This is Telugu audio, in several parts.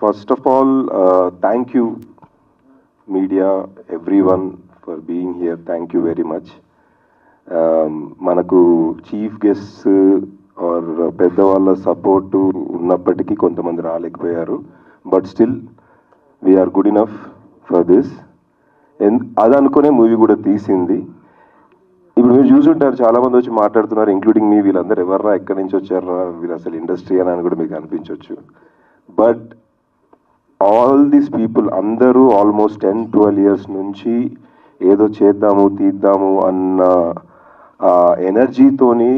First of all, thank you, media, everyone, for being here. Thank you very much. మనకు చీఫ్ గెస్ట్ ఆర్ పెద్దవాళ్ళ సపోర్టు ఉన్నప్పటికీ కొంతమంది రాలేకపోయారు. But still we're good enough for this. అది అనుకునే మూవీ కూడా తీసింది. ఇప్పుడు మీరు చూసుంటారు, చాలామంది వచ్చి మాట్లాడుతున్నారు, ఇంక్లూడింగ్ మీ. వీళ్ళందరూ ఎవర్రా, ఎక్కడి నుంచి వచ్చారా, వీళ్ళు అసలు ఇండస్ట్రీ అని కూడా మీకు అనిపించవచ్చు. బట్ ఆల్ దీస్ పీపుల్ అందరూ ఆల్మోస్ట్ 10-12 years నుంచి ఏదో చేద్దాము తీద్దాము అన్న ఎనర్జీతోనే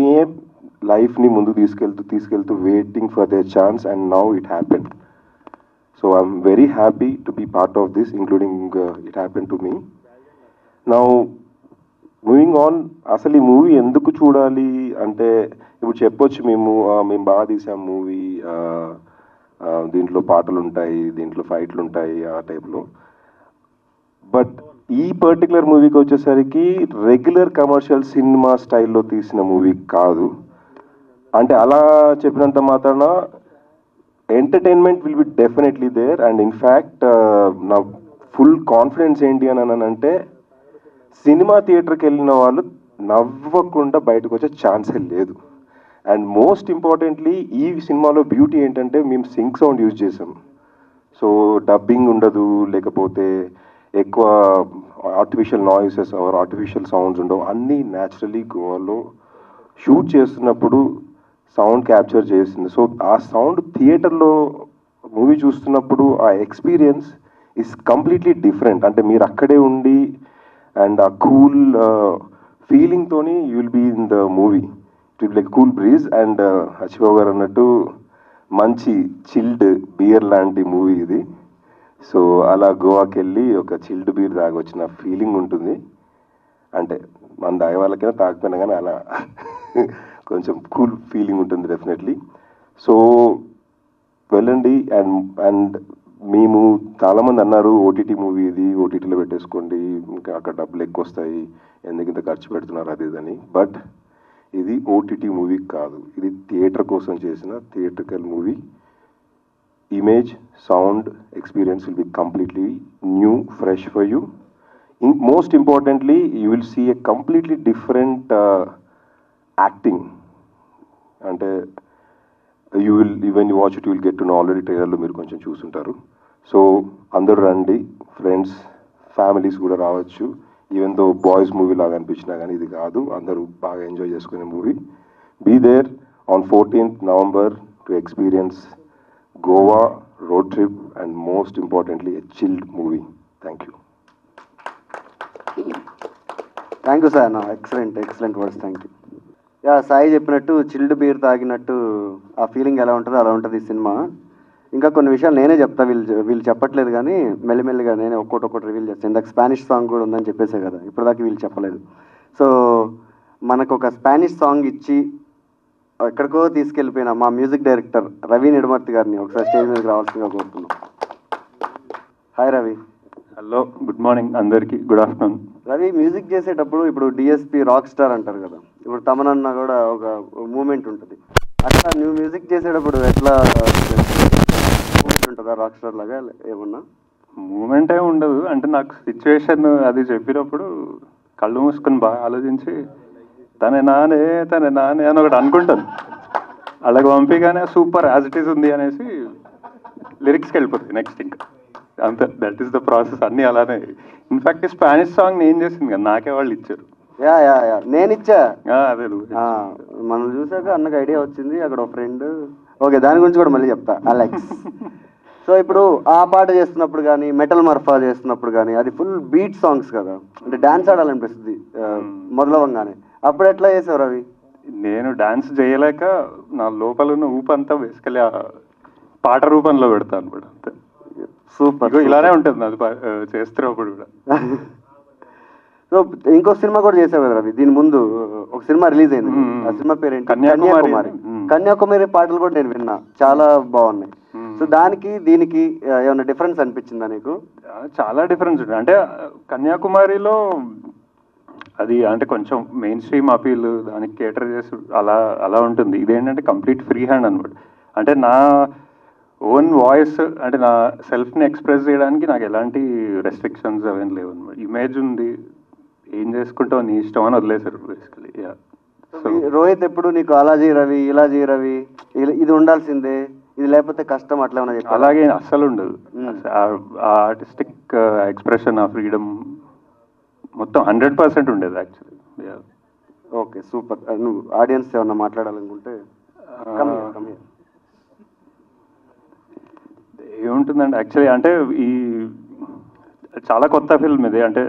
లైఫ్ని ముందు తీసుకెళ్తూ waiting for their chance, and now it happened. So I'm very happy to be part of this, including it happen to me. Now moving on, అసలు ఈ మూవీ ఎందుకు చూడాలి అంటే, ఇప్పుడు చెప్పొచ్చు మేము బాగా తీసాం మూవీ, దీంట్లో పాటలు ఉంటాయి, దీంట్లో ఫైట్లు ఉంటాయి, ఆ టైప్లో. బట్ ఈ పర్టికులర్ మూవీకి వచ్చేసరికి రెగ్యులర్ కమర్షియల్ సినిమా స్టైల్లో తీసిన మూవీ కాదు. అంటే అలా చెప్పినంత మాత్రాన entertainment will be definitely there. And in fact నా ఫుల్ కాన్ఫిడెన్స్ ఏంటి అని అంటే, సినిమా థియేటర్కి వెళ్ళిన వాళ్ళు నవ్వకుండా బయటకు వచ్చే ఛాన్సే లేదు. అండ్ మోస్ట్ ఇంపార్టెంట్లీ ఈ సినిమాలో బ్యూటీ ఏంటంటే, మేము సింక్ సౌండ్ యూజ్ చేసాం. సో డబ్బింగ్ ఉండదు, లేకపోతే ఎక్కువ artificial noises or artificial sounds ఉండవు. అన్నీ న్యాచురలీ గోవాలో షూట్ చేస్తున్నప్పుడు సౌండ్ క్యాప్చర్ చేసింది. సో ఆ సౌండ్ థియేటర్లో మూవీ చూస్తున్నప్పుడు ఆ ఎక్స్పీరియన్స్ ఈస్ కంప్లీట్లీ డిఫరెంట్. అంటే మీరు అక్కడే ఉండి అండ్ ఆ కూల్ ఫీలింగ్తోని you will be in the movie. It will like cool breeze. And Achchibabu garu అన్నట్టు మంచి చిల్డ్ బియర్ లాంటి మూవీ ఇది. సో అలా గోవాకి వెళ్ళి ఒక చిల్డ్ బీర్ తాగొచ్చిన ఫీలింగ్ ఉంటుంది. అంటే మన తాగే వాళ్ళకైనా తాకపోయినా కానీ అలా కొంచెం కూల్ ఫీలింగ్ ఉంటుంది డెఫినెట్లీ. సో వెళ్ళండి. అండ్ మేము చాలామంది అన్నారు, ఓటీటీ మూవీ ఇది, ఓటీటీలో పెట్టేసుకోండి, ఇంకా అక్కడ డబ్బులు ఎక్కువ వస్తాయి, ఎందుకు ఇంత ఖర్చు పెడుతున్నారు అది ఇదని. బట్ ఇది ఓటీటీ మూవీ కాదు, ఇది థియేటర్ కోసం చేసిన theatrical movie. Image, sound, experience will be completely new, fresh for you. Most importantly, you will see a completely different acting. And you will, when you watch it, you will get to know already trailer lo meer koncham chusuntaru. So andaru randi, friends, families kuda raavachu. Even though boys movie laga anpichina gaani idi kaadu, andaru baga enjoy cheskune movie. Be there on 14th November to experience Goa road trip, and most importantly a chilled movie. Thank you. Thank you sir. No, excellent words. Thank you. Yeah, Sai చెప్పినట్టు చిల్డ్ బీర్ తాగినట్టు ఆ ఫీలింగ్ ఎలా ఉంటుందో అలా ఉంటుంది ఈ సినిమా. ఇంకా కొన్ని విషయాలు నేనే చెప్తా, వీళ్ళు చెప్పట్లేదు కానీ మెల్లిమెల్లిగా నేనే ఒక్కొక్కటి రివీల్ చేస్తాను. ఇందాక స్పానిష్ సాంగ్ కూడా ఉందని చెప్పేసే కదా, ఇప్పటిదాకా వీళ్ళు చెప్పలేదు. సో మనకు ఒక స్పానిష్ సాంగ్ ఇచ్చి ఎక్కడికో తీసుకెళ్ళిపోయిన మా మ్యూజిక్ డైరెక్టర్ రవి నిడమర్తి గారిని ఒకసారి స్టేజ్ మీదకి రావాల్సిందిగా కోరుతున్నాం. Hi Ravi. Hello, good morning అందరికీ, గుడ్ ఆఫ్టర్నూన్. రవి, మ్యూజిక్ చేసేటప్పుడు ఇప్పుడు డిఎస్పి రాక్ స్టార్ అంటారు కదా, ఇప్పుడు తమనన్న కూడా ఒక మూమెంట్ ఉంటుంది. అట్లా నువ్వు మ్యూజిక్ చేసేటప్పుడు ఎట్లా మూమెంట్ ఉంటుందా రాక్ స్టార్ లాగా ఏమన్నా? మూమెంట్ ఏమి ఉండదు. అంటే నాకు సిచ్యువేషన్ అది చెప్పినప్పుడు కళ్ళు మూసుకొని బాగా ఆలోచించి తనే నానే అని ఒకటి అనుకుంటాను. అలాగ పంపిగానే సూపర్ యాజ్ ఇట్ ఈస్ ఉంది అనేసి లిరిక్స్కి వెళ్ళిపోతుంది నెక్స్ట్. ఇంకా అంతే, దట్ ఈస్ ద ప్రాసెస్. అన్నీ అలానే. ఇన్ఫాక్ట్ స్పానిష్ సాంగ్ నేను చేసింది కదా, నాకే వాళ్ళు ఇచ్చారు. నేను ఇచ్చా. అదే మనం చూసాక అన్నకు ఐడియా వచ్చింది, అక్కడ ఒక ఫ్రెండ్. ఓకే, దాని గురించి కూడా మళ్ళీ చెప్తా, అలెక్స్. సో ఇప్పుడు ఆ పాట చేస్తున్నప్పుడు కానీ, మెటల్ మర్ఫా చేస్తున్నప్పుడు కానీ, అది ఫుల్ బీట్ సాంగ్స్ కదా, అంటే డాన్స్ ఆడాలనిపిస్తుంది మొదలవంగానే. అప్పుడు ఎట్లా చేసావు రవి? నేను డాన్స్ చేయలేక నా లోపల ఉన్న ఊపంతా బేసికలీ పాట రూపంలో పెడతాను అనమాట. అంతే, సూపర్. ఇలానే ఉంటుంది అది చేస్తున్నప్పుడు కూడా. సో ఇంకో సినిమా కూడా చేసావు కదా రవి, దీని ముందు ఒక సినిమా రిలీజ్ అయింది. ఆ సినిమా పేరు ఏంటి? కన్యాకుమారి పాటలు కూడా నేను విన్నా, చాలా బాగున్నాయి. సో దానికి దీనికి ఏమైనా డిఫరెన్స్ అనిపించిందా నీకు? చాలా డిఫరెన్స్ ఉంది. అంటే కన్యాకుమారిలో అది అంటే కొంచెం మెయిన్ స్ట్రీమ్ అపీల్, దానికి కేటర్ చేసి అలా ఉంటుంది. ఇదేంటంటే కంప్లీట్ ఫ్రీ హ్యాండ్ అనమాట. అంటే నా ఓన్ వాయిస్ అంటే నా సెల్ఫ్ని ఎక్స్ప్రెస్ చేయడానికి నాకు ఎలాంటి రెస్ట్రిక్షన్స్ అవేం లేవు అనమాట. ఇమేజ్ ఉంది, ఏం చేసుకుంటావు నీ ఇష్టం అని వదిలేశారు బేసికలీ. సో రోహిత్ ఎప్పుడు నీకు అలా చేయి రవి, ఇలా చేయి రవి, ఇది ఉండాల్సిందే, ఇది లేకపోతే కష్టం అట్లా ఏమైనా చెప్పాలా? అలాగే అస్సలు ఉండదు. ఆ ఆర్టిస్టిక్ ఎక్స్ప్రెషన్, ఆ ఫ్రీడమ్ మొత్తం 100% ఉండేది యాక్చువల్లీ. Okay, super. నువ్వు ఆడియన్స్ ఏమన్నా మాట్లాడాలనుకుంటే ఏముంటుందండి యాక్చువల్లీ, అంటే ఈ చాలా కొత్త ఫిల్మ్ ఇది. అంటే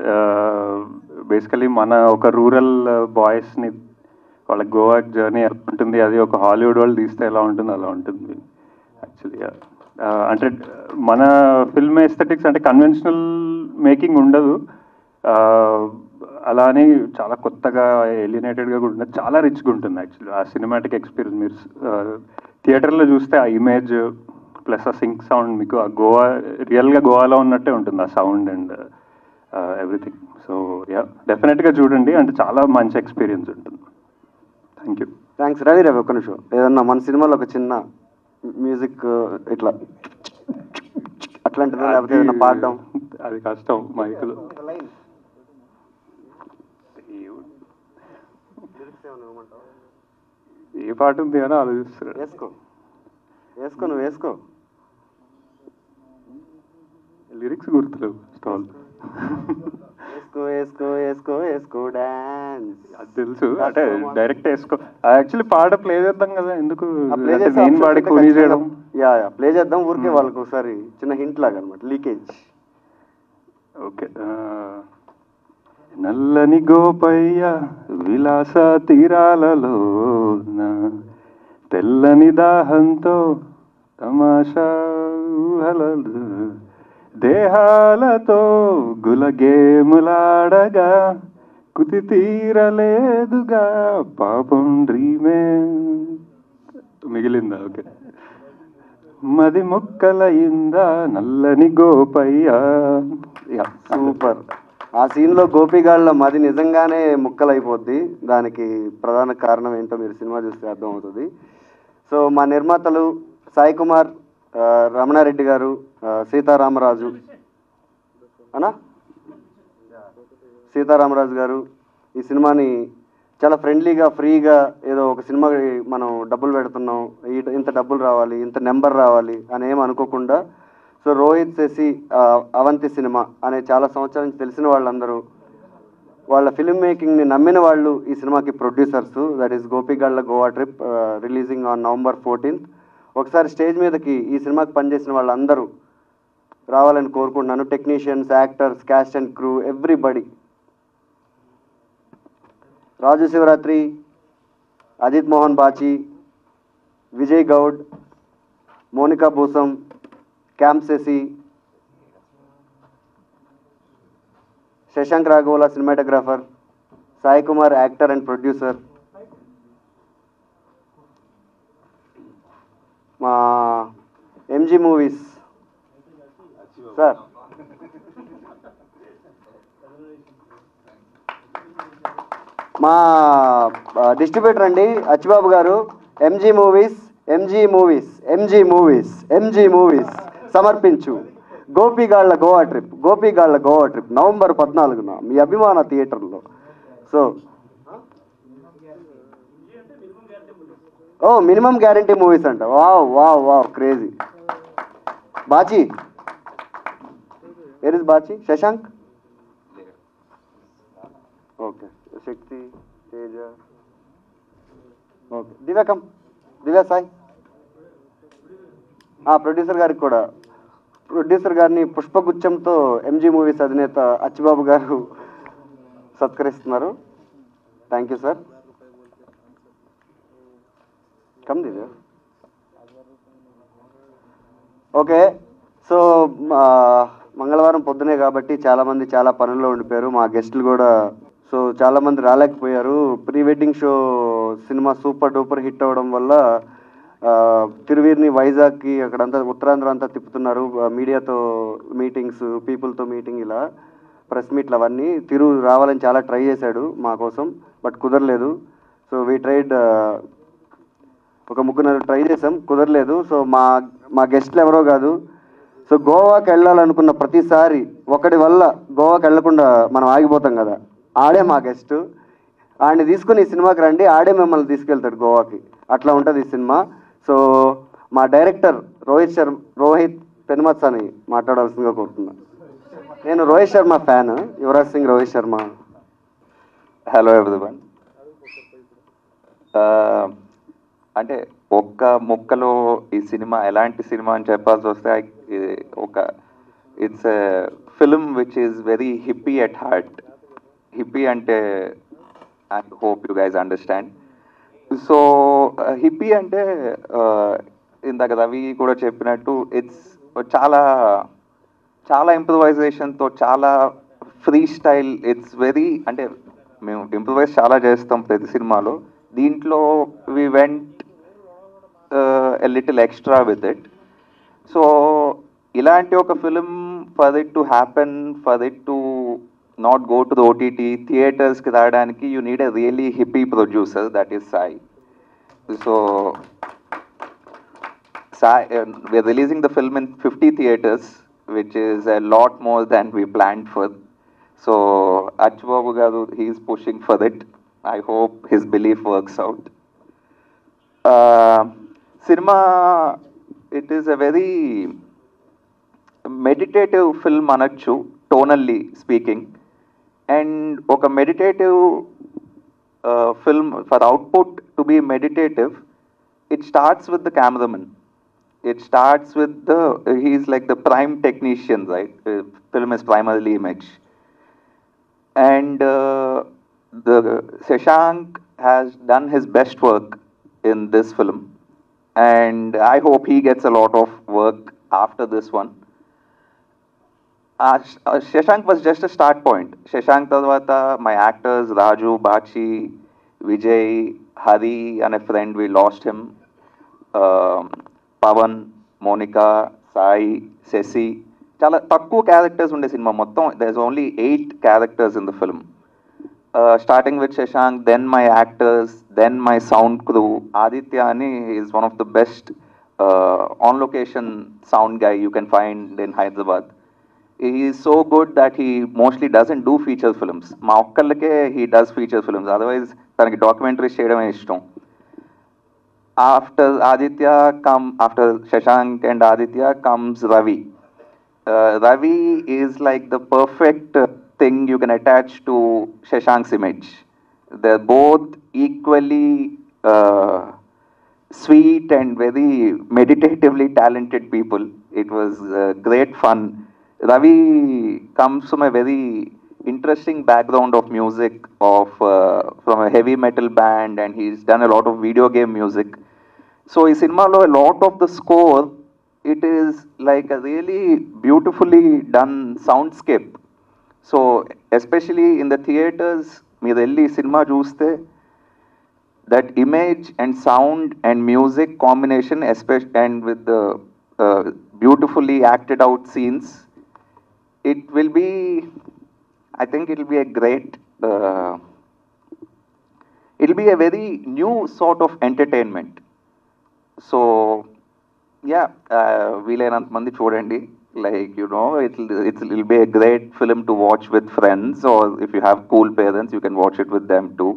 బేసికలీ మన ఒక రూరల్ బాయ్స్ని వాళ్ళ గోవా జర్నీ ఎలా ఉంటుంది, అది ఒక హాలీవుడ్ వాళ్ళు తీస్తే ఎలా ఉంటుంది అలా ఉంటుంది యాక్చువల్లీ. అంటే మన ఫిల్మ్ ఎస్థెటిక్స్ అంటే కన్వెన్షనల్ మేకింగ్ ఉండదు, అలానే చాలా కొత్తగా ఎలినేటెడ్గా కూడా ఉంటుంది, చాలా రిచ్గా ఉంటుంది యాక్చువల్లీ. ఆ సినిమాటిక్ ఎక్స్పీరియన్స్ మీరు థియేటర్లో చూస్తే ఆ ఇమేజ్ ప్లస్ ఆ సింక్ సౌండ్ మీకు ఆ గోవా రియల్గా గోవాలో ఉన్నట్టే ఉంటుంది, ఆ సౌండ్ అండ్ ఎవ్రీథింగ్. సో డెఫినెట్గా చూడండి, అంటే చాలా మంచి ఎక్స్పీరియన్స్ ఉంటుంది. Thank you. థ్యాంక్స్. రవి ఒక్క నిమిషం, ఏదన్నా మన సినిమాలో ఒక చిన్న మ్యూజిక్ ఇట్లా అట్లాంటిది లేకపోతే ఏదైనా పాడడం? అది కష్టం మైకులు. ఏ పాట ఉంది అని ఆలోచిస్తున్నారు. వేసుకో వేసుకో, నువ్వు వేసుకో. లిరిక్స్ గుర్తులేవు. స్టాల్ వేసుకో వేసుకో వేసుకో వేసుకో డాన్స్. అది తెలుసు, అంటే డైరెక్ట్ వేసుకో. యాక్చువల్లీ పాట ప్లే చేద్దాం కదా, ఎందుకు నేను పాడి చేద్దాం. కూలీ చేయడం? ప్లే చేద్దాం ఊరికే వాళ్ళకి ఒకసారి చిన్న హింట్ లాగా అనమాట, లీకేజ్. ఓకే. నల్లని గోపయ్య విలాస తీరాలలో తెల్లని దాహంతో తమాషా ఊహలలు దేహాలతో గులగేములాడగా కుతి తీరలేదుగా పాపం డ్రీమే మిగిలిందా? ఓకే. మది ముక్కలయిందా నల్లని గోపయ్య. సూపర్. ఆ సీన్లో గోపిగాళ్ళ మది నిజంగానే ముక్కలైపోద్ది. దానికి ప్రధాన కారణం ఏంటో మీరు సినిమా చూస్తే అర్థమవుతుంది. సో మా నిర్మాతలు సాయి కుమార్, రమణారెడ్డి గారు, సీతారామరాజు అనా సీతారామరాజు గారు ఈ సినిమాని చాలా ఫ్రెండ్లీగా, ఫ్రీగా, ఏదో ఒక సినిమా మనం డబ్బులు పెడుతున్నాం, ఇంత డబ్బులు రావాలి, ఇంత నెంబర్ రావాలి అని ఏం అనుకోకుండా, సో రోహిత్ శశి అవంతి సినిమా అనే చాలా సంవత్సరాల నుంచి తెలిసిన వాళ్ళందరూ, వాళ్ళ ఫిల్మ్ మేకింగ్ని నమ్మిన వాళ్ళు ఈ సినిమాకి producers. That is Gopigalla Goa trip, releasing on November 14th. ఒకసారి స్టేజ్ మీదకి ఈ సినిమాకి పనిచేసిన వాళ్ళందరూ రావాలని కోరుకుంటున్నాను. Technicians, actors, cast and crew, everybody. Raju Shivaratri, Ajith Mohan Bachi, Vijay Goud, Monica Bhusam, camp Sasi, Shashank రాఘవోలా cinematographer, Sai Kumar actor and producer, మా ఎంజీ మూవీస్ సార్, మా డిస్ట్రిబ్యూటర్ అండి అచ్చిబాబు గారు. ఎంజీ మూవీస్ సమర్పించు గోపిగాళ్ళ గోవా ట్రిప్, November 14న మీ అభిమాన థియేటర్లో. సో మినిమం గ్యారంటీ మూవీస్ అంట. Wow crazy. Bachi, where is Bachi? Shashank, okay. Shakti, Teja, okay. Divya Sai. Producer గారికి కూడా, ప్రొడ్యూసర్ గారిని పుష్పగుచ్చంతో ఎంజీ మూవీస్ అధినేత అచ్చిబాబు గారు సత్కరిస్తున్నారు. Thank you sir. Come Divya. Okay. So మంగళవారం పొద్దునే కాబట్టి చాలామంది చాలా పనుల్లో ఉండిపోయారు, మా గెస్టులు కూడా. సో చాలామంది రాలేకపోయారు. Pre wedding show cinema super duper hit అవ్వడం వల్ల తిరువీరిని, వైజాగ్కి, అక్కడంతా ఉత్తరాంధ్ర అంతా తిప్పుతున్నారు. మీడియాతో మీటింగ్స్, పీపుల్తో మీటింగ్, ఇలా ప్రెస్ మీట్లు అవన్నీ. తిరు రావాలని చాలా ట్రై చేశాడు మా కోసం, బట్ కుదరలేదు. సో వీ ట్రైడ్ ఒక ముగ్గురు ట్రై చేసాం, కుదరలేదు. సో మా గెస్ట్లు ఎవరో కాదు. సో గోవాకి వెళ్ళాలనుకున్న ప్రతిసారి ఒకటి వల్ల గోవాకి వెళ్ళకుండా మనం ఆగిపోతాం కదా, ఆడే మా గెస్ట్. ఆడిని తీసుకుని ఈ సినిమాకి రండి, ఆడే మిమ్మల్ని తీసుకెళ్తాడు గోవాకి. అట్లా ఉంటుంది ఈ సినిమా. సో మా డైరెక్టర్ రోహిత్ పెనుమత్స్ అని మాట్లాడాల్సిందిగా కోరుతున్నాను. నేను Rohit Sharma fan, Yuvraj Singh Rohit Sharma. Hello everyone. అంటే ఒక్క ముక్కలో ఈ సినిమా ఎలాంటి సినిమా అని చెప్పాల్సి వస్తే it's a film which is very hippie at heart. Hippie అంటే I hope you guys understand. So hippie అంటే ఇందాక రవి కూడా చెప్పినట్టు ఇట్స్ చాలా చాలా ఇంప్రూవైజేషన్తో, చాలా ఫ్రీ స్టైల్. ఇట్స్ వెరీ అంటే మేము ఇంప్రూవైజ్ చాలా చేస్తాం ప్రతి సినిమాలో. దీంట్లో we went a little extra with it. So ఇలాంటి ఒక film for it to happen, for it to not go to the OTT థియేటర్స్కి రావడానికి you need a really hippie producer, that is Sai. So we're releasing the film in 50 theaters, which is a lot more than we planned for. So Achbabu garu, he is pushing for it. I hope his belief works out. Cinema, it is a very meditative film anachu, tonally speaking. And oka meditative film, for output to be meditative, it starts with the cameraman. It starts with he's like the prime technician, right? Film is primarily image. And the Shashank has done his best work in this film. And I hope he gets a lot of work after this one. Shashank was just a start point. Shashank Tarvata, my actors, Raju, Bachi, Vijay, Hari, and a friend, we lost him. Pavan, Monica, Sai, Sasi, చాలా తక్కువ క్యారెక్టర్స్ ఉండే సినిమా మొత్తం. There is only 8 characters in the film. Starting with Shashank, then my actors, then my sound crew. Aditya అని is one of the best on location sound guy you can find in Hyderabad. He is so good that he mostly doesn't do feature films. మా ఒక్కళ్ళకే he does feature films, otherwise తనకి డాక్యుమెంటరీస్ చేయడమే ఇష్టం. After Shashank and Aditya comes Ravi. Ravi is like the perfect thing you can attach to Shashank's image. They're both equally sweet and very meditatively talented people. It was great fun. Ravi comes from a very interesting background of music, from a heavy metal band, and he's done a lot of video game music. So in cinema lo, a lot of the score, it is like a really beautifully done soundscape. So especially in the theaters, meer elli cinema chuste, that image and sound and music combination, especially and with the beautifully acted out scenes, it will be, I think it will be a great, it will be a very new sort of entertainment. So yeah, వీలైనంత మంది చూడండి. Like, you know, it'll be a great film to watch with friends, or if you have cool parents, you can watch it with them too.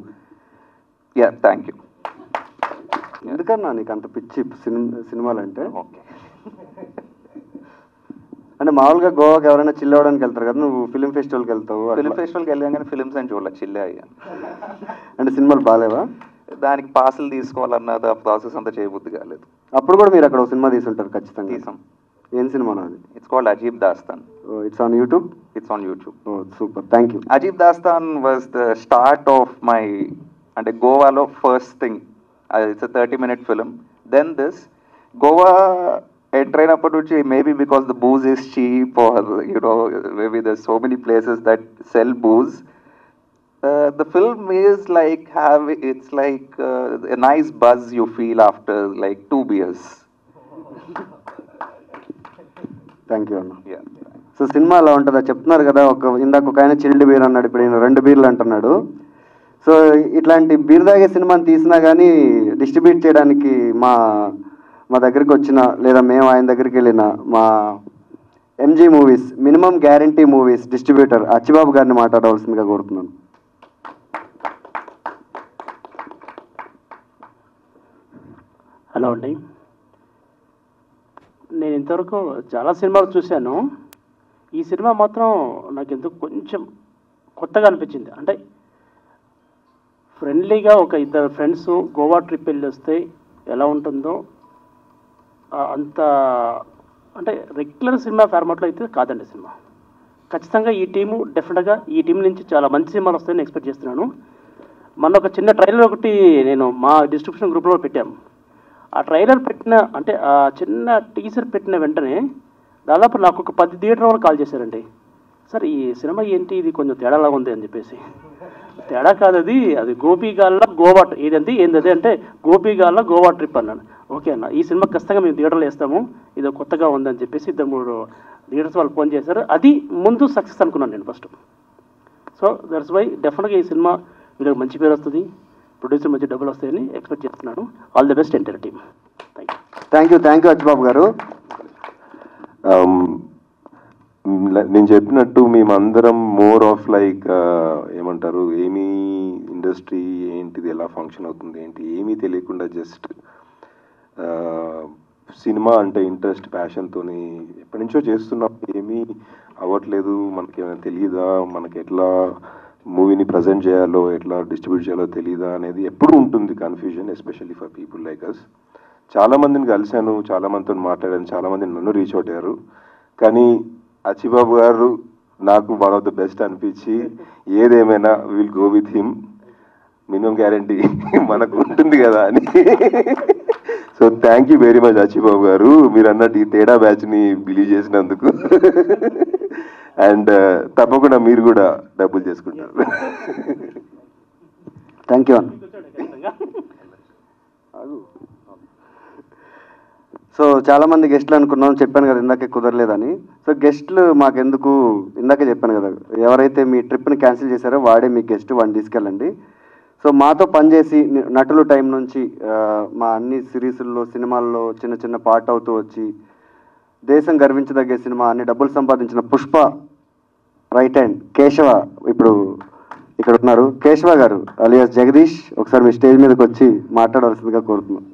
Yeah, thank you. ఎందుకన్నా నీకు అంత పిచ్చి సినిమాలు అంటే? Okay. అంటే మామూలుగా గోవాకి ఎవరైనా చిల్ అవ్వడానికి వెళ్తారు కదా, నువ్వు ఫిలిం ఫెస్టివల్కి వెళ్తావు. ఫిలిం ఫెస్టివల్కి వెళ్ళాం కానీ ఫిలిమ్స్ అని చూడాలి, చిల్లే అయ్యాను. అంటే సినిమాలు బాగాలేవా? దానికి పాసులు తీసుకోవాలన్నది ఆ ప్రాసెస్ అంతా చేయబుద్ధి కాలేదు. అప్పుడు కూడా మీరు అక్కడ ఒక సినిమా తీసుంటారు ఖచ్చితంగా. తీసాం. ఏం సినిమా అది? It's called Ajeeb Daastaan. It's on YouTube. It's on YouTube. Super, thank you. Ajeeb Daastaan was the start of my, అంటే గోవాలో first thing. It's a 30-minute film. Then this Goa enter అయినప్పటి నుంచి, maybe because the booze is cheap, or you know maybe there so many places that sell booze. The film is like it's like a nice buzz you feel after like 2 beers. Thank you అన్న. Yeah. సో సినిమా అలా ఉంటుందా చెప్తున్నారు కదా, ఇందాక ఒక ఆయన చిల్డ్ బీర్ అన్నాడు, ఇప్పుడు ఈయన 2 బీర్లు అంటున్నాడు. సో ఇట్లాంటి బీర్ తాగే సినిమాని తీసినా కానీ డిస్ట్రిబ్యూట్ చేయడానికి మా దగ్గరికి వచ్చిన లేదా మేము ఆయన దగ్గరికి వెళ్ళిన మా MG movies minimum guarantee movies distributor Achibabu గారిని మాట్లాడవలసిందిగా కోరుతున్నాను. హలో అండి, నేను ఇంతవరకు చాలా సినిమాలు చూశాను. ఈ సినిమా మాత్రం నాకు ఎందుకు కొంచెం కొత్తగా అనిపించింది. అంటే ఫ్రెండ్లీగా ఒక ఇద్దరు ఫ్రెండ్స్ గోవా ట్రిప్ వెళ్ళి వస్తే ఎలా ఉంటుందో అంత, అంటే రెగ్యులర్ సినిమా ఫార్మాట్లో అయితే కాదండి సినిమా. ఖచ్చితంగా ఈ టీము డెఫినెట్గా ఈ టీం నుంచి చాలా మంచి సినిమాలు వస్తాయని ఎక్స్పెక్ట్ చేస్తున్నాను. మొన్న ఒక చిన్న ట్రైలర్ ఒకటి నేను మా డిస్ట్రిబ్యూషన్ గ్రూప్లో పెట్టాము. ఆ ట్రైలర్ పెట్టిన అంటే ఆ చిన్న టీజర్ పెట్టిన వెంటనే దాదాపు నాకు ఒక 10 థియేటర్ వాళ్ళు కాల్ చేశారండి. సార్ ఈ సినిమా ఏంటి, ఇది కొంచెం తేడాలాగా ఉంది అని చెప్పేసి. తేడా కాదు, అది గోపీగాళ్ళ గోవా ఏంటది అంటే గోపీగాళ్ళ గోవా ట్రిప్ అన్నాను. ఓకే అన్న, ఈ సినిమా ఖచ్చితంగా మేము థియేటర్లో వేస్తాము, ఇది కొత్తగా ఉందని చెప్పేసి 2-3 థియేటర్స్ వాళ్ళు ఫోన్ చేశారు. అది ముందు సక్సెస్ అనుకున్నాను నేను ఫస్ట్. సో దట్స్ వై డెఫినెట్గా ఈ సినిమా వీళ్ళకి మంచి పేరు వస్తుంది, ప్రొడ్యూసర్ మంచి డబ్బులు వస్తాయని ఎక్స్పెక్ట్ చేస్తున్నాను. All the best entire team. Thank you Achibabu గారు. నేను చెప్పినట్టు మేమందరం మోర్ ఆఫ్ లైక్ ఏమంటారు, ఏమీ ఇండస్ట్రీ ఏంటిది, ఎలా ఫంక్షన్ అవుతుంది ఏంటి ఏమీ తెలియకుండా జస్ట్ సినిమా అంటే ఇంట్రెస్ట్ ప్యాషన్తో ఎప్పటి నుంచో చేస్తున్నాం. ఏమీ అవ్వట్లేదు, మనకి ఏమైనా తెలియదా, మనకి ఎట్లా మూవీని ప్రజెంట్ చేయాలో ఎట్లా డిస్ట్రిబ్యూట్ చేయాలో తెలియదా అనేది ఎప్పుడు ఉంటుంది confusion, especially for people like us. చాలామందిని కలిశాను, చాలామందితో మాట్లాడాను, చాలామంది నన్ను రీచ్ అవుట్ అయ్యారు. కానీ అచ్చిబాబు గారు నాకు వన్ ఆఫ్ ద బెస్ట్ అనిపించి ఏదేమైనా will go with him, minimum guarantee మనకు ఉంటుంది కదా అని. So thank you very much Achibabu గారు, మీరు అన్నట్టు ఈ తేడా బ్యాచ్ని బిలీవ్ చేసినందుకు. అండ్ తప్పకుండా మీరు కూడా డబ్బులు చేసుకుంటారు. Thank you. సో చాలామంది గెస్ట్లు అనుకున్నాం, చెప్పాను కదా ఇందాకే కుదరలేదని. సో గెస్ట్లు మాకెందుకు, ఇందాకే చెప్పాను కదా, ఎవరైతే మీ ట్రిప్ని క్యాన్సిల్ చేశారో వాడే మీ గెస్ట్, వాడిని తీసుకెళ్ళండి. సో మాతో పనిచేసి నటులు టైం నుంచి మా అన్ని సిరీసుల్లో సినిమాల్లో చిన్న చిన్న పార్ట్ అవుతూ వచ్చి దేశం గర్వించదగ్గే సినిమా అన్ని డబ్బులు సంపాదించిన పుష్ప రైట్ హ్యాండ్ కేశవ ఇప్పుడు ఇక్కడ ఉన్నారు. కేశవ గారు అలియాస్ జగదీష్, ఒకసారి మీ స్టేజ్ మీదకి వచ్చి మాట్లాడవలసిందిగా కోరుతున్నాం.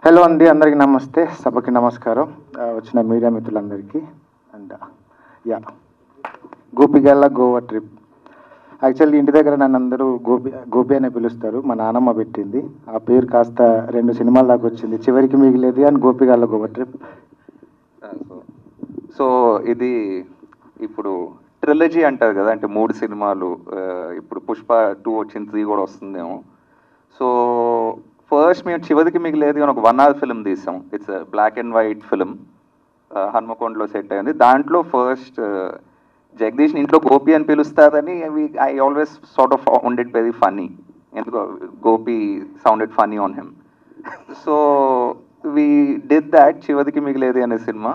హలో అండి, అందరికీ నమస్తే, సభకి నమస్కారం, వచ్చిన మీడియా మిత్రులందరికీ. And Gopigalla Goa trip. Actually ఇంటి దగ్గర నన్ను అందరూ గోపి అనే పిలుస్తారు, మా నాన్నమ్మ పెట్టింది. ఆ పేరు కాస్త 2 సినిమాల దాకా వచ్చింది, చివరికి మిగిలేదు అని గోపిగల్ల గోవా ట్రిప్. సో ఇది ఇప్పుడు ట్రిలజీ అంటారు కదా, అంటే 3 సినిమాలు. ఇప్పుడు పుష్ప 2 వచ్చింది, 3 కూడా వస్తుందేమో. సో ఫస్ట్ మేము చివరికి మిగిలేదు అని ఒక 1 hour ఫిల్మ్ తీసాం. It's black and white film, హన్మకొండలో సెట్ అయింది. దాంట్లో ఫస్ట్ జగదీష్ ఇంట్లో గోపి అని పిలుస్తారని I always sort of found it very funny, ఎందుకో Gopi sounded funny on him. So we did that, చివరికి మిగిలేది అనే సినిమా.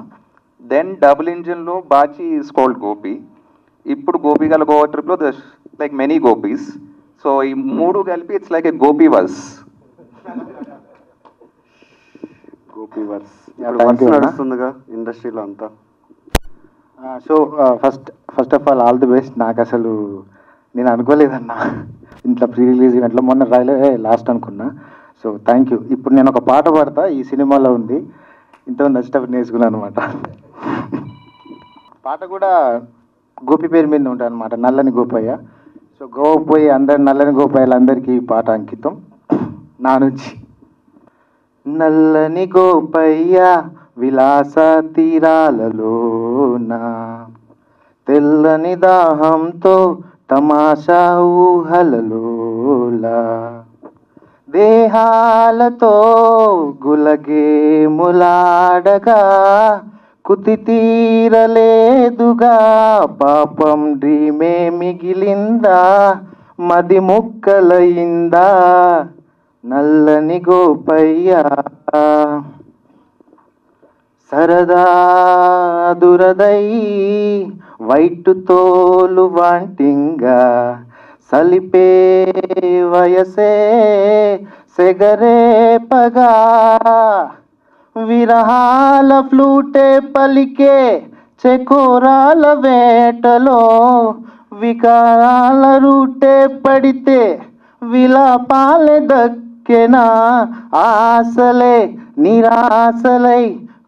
దెన్ డబుల్ ఇంజిన్లో బాచి ఈస్ కాల్డ్ గోపి. ఇప్పుడు గోపి గల గోవా ట్రిప్లో there like many Gopis. So ఈ 3 కలిపి it's like a Gopi verse. Gopi verse Thank you, నడుస్తుందిగా ఇండస్ట్రీలో అంతా. So first of all the best. నాకు అసలు నేను అనుకోలేదన్నా ఇంట్లో ప్రీ రిలీజ్ ఈవెంట్లో, మొన్న రైల్వే లాస్ట్ అనుకున్నా. So thank you. ఇప్పుడు నేను ఒక పాట పాడతా, ఈ సినిమాలో ఉంది, ఇంతమంది నచ్చేటప్పుడు నేర్చుకున్నాను అనమాట. పాట కూడా గోపి పేరు మీద ఉంటుంది అనమాట, నల్లని గోపయ్య. సో గోవా పోయి అందరు నల్లని గోపయ్యలందరికీ ఈ పాట అంకితం నా నుంచి. నల్లని గోపయ్య విలాస తీరాలలోన, తెల్లని దాహంతో తమాషా ఊహలలోలా, దేహాలతో గులగేములాడగా కుతి తీరలేదుగా, పాపం డ్రీమే మిగిలిందా, మది ముక్కలయిందా, నల్లని గోపయ్య. సరదా దురదై వైట్ తోలు వాంటింగా, సలిపే వయసే సెగరే పగా విరహాల ఫ్లూటే పలికే చెకోరాల వేటలో వికారాల రూటే పడితే విలాపాలే దక్కెనా ఆశలే నిరాశలై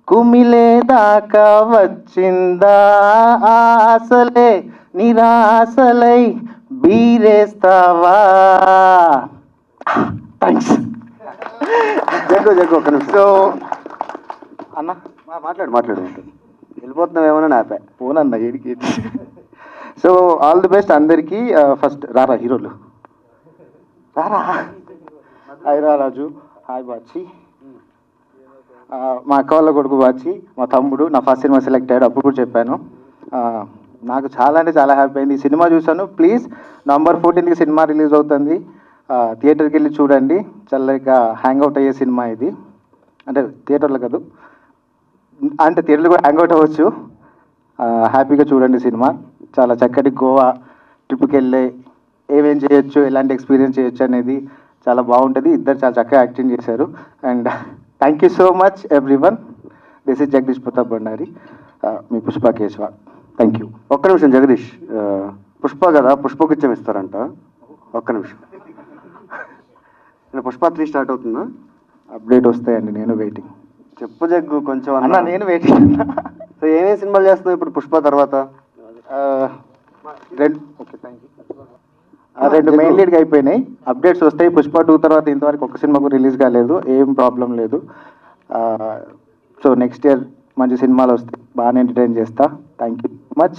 కుమిలే దాకా వచ్చిందా ఆశలే నిరాశలై బీరేస్తావా థ్యాంక్స్ జగ్గు ఒక నిమిషం. సో అన్న మాట్లాడు వెళ్ళిపోతున్నావేమో ఆపా. ఫోన్ అన్న ఏడికి సో ఆల్ ది బెస్ట్ అందరికీ. ఫస్ట్ రారా హీరోలు రారా. హాయ్ రా రాజు. హాయ్ బాచి. మా అక్క వాళ్ళ కొడుకు బాచి, మా తమ్ముడు. నా ఫస్ట్ సినిమా సెలెక్ట్ అయ్యాడు, అప్పుడు కూడా చెప్పాను. నాకు చాలా అంటే చాలా హ్యాపీ అయింది. ఈ సినిమా చూశాను. Please November 14th cinema release అవుతుంది. థియేటర్కి వెళ్ళి చూడండి. చల్లగా హ్యాంగ్ అవుట్ అయ్యే సినిమా ఇది. అంటే థియేటర్లో కాదు, అంటే థియేటర్లో కూడా హ్యాంగ్ అవుట్ అవ్వచ్చు. హ్యాపీగా చూడండి సినిమా. చాలా చక్కటి గోవా ట్రిప్కి వెళ్ళి ఏమేం చేయొచ్చు, ఎలాంటి ఎక్స్పీరియన్స్ చేయొచ్చు అనేది చాలా బాగుంటుంది. ఇద్దరు చాలా చక్కగా యాక్టింగ్ చేశారు. And thank you so much everyone. This is Jagadish Pratap Bandari, me Pushpa Keshava. Thank you. ఒక్క నిమిషం జగదీష్, పుష్ప కదా, పుష్పగుచ్చం ఇస్తారంట. ఒక్క నిమిషం. పుష్ప 3 స్టార్ట్ అవుతుందా? అప్డేట్ వస్తాయండి, నేను వెయిటింగ్. చెప్పు జగ్గు కొంచెం అన్న. నేను వెయిటింగ్. సో ఏమేమి సినిమాలు చేస్తున్నావు ఇప్పుడు పుష్ప తర్వాత? Okay thank you. 2 మెయిన్ లీడ్గా అయిపోయినాయి. అప్డేట్స్ వస్తాయి. పుష్ప 2 తర్వాత ఇంతవరకు ఒక సినిమా కూడా రిలీజ్ కాలేదు. ఏం ప్రాబ్లం లేదు. సో నెక్స్ట్ ఇయర్ మంచి సినిమాలు వస్తాయి, బాగానే ఎంటర్టైన్ చేస్తా. Thank you much.